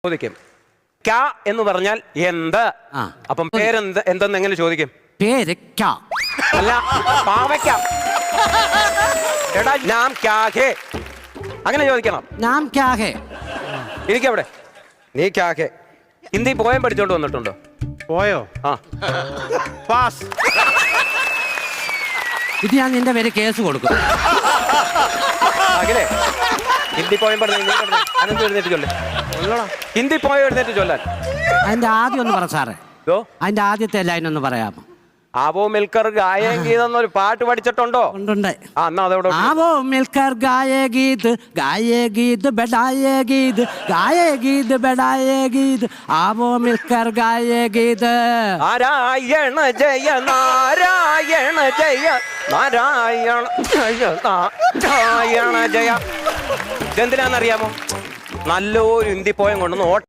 ചോദിക്കും ക്യാ എന്ന് പറഞ്ഞാൽ എന്ത് അപ്പം പേരെന്ത് എന്തെന്ന് എങ്ങനെ ചോദിക്കും പേര് ക്യാ അല്ല പാവയ്ക്ക എടാ നാം ക്യാ ഹേ അങ്ങനെ ചോദിക്കണം നാം ക്യാ ഹേ ഇരിക്കവിടെ നീ ക്യാ ഹേ ഹിന്ദി പോയം പഠിച്ചോണ്ട് വന്നിട്ടുണ്ടോ പോയോ ആ പാസ് ഇത് ഞാൻ നിന്റെ പേര് കേസ് കൊടുക്കും അഖിലേ ഹിന്ദി പോയം പറഞ്ഞു അനന്ത് എഴുന്നേറ്റ് ചൊല്ലേ ഹിന്ദി പോയം എഴുന്നേറ്റ് ചൊല്ലാൻ അതിന്റെ ആദ്യം ഒന്ന് പറ സാറേ ഇതോ അതിന്റെ ആദ്യത്തെ ലൈൻ ഒന്ന് പറയാമോ ആവോ മിൽക്കർ ഗായം ഗീതെന്നൊരു പാട്ട് പഠിച്ചിട്ടുണ്ടോ ഉണ്ട് ആ എന്നാ അതവിടെ आवो मिलकर गाए गीत बढ़ाए गीत गाए गीत बढ़ाए गीत आवो मिलकर गाए गीत നാരായണ ജയ നാരായണ ജയ നാരായണ ജയ നാരായണ ജയ ഇതെന്തിനാന്നറിയാമോ നല്ലൊരു ഹിന്ദി പോയം കൊണ്ടുവന്ന്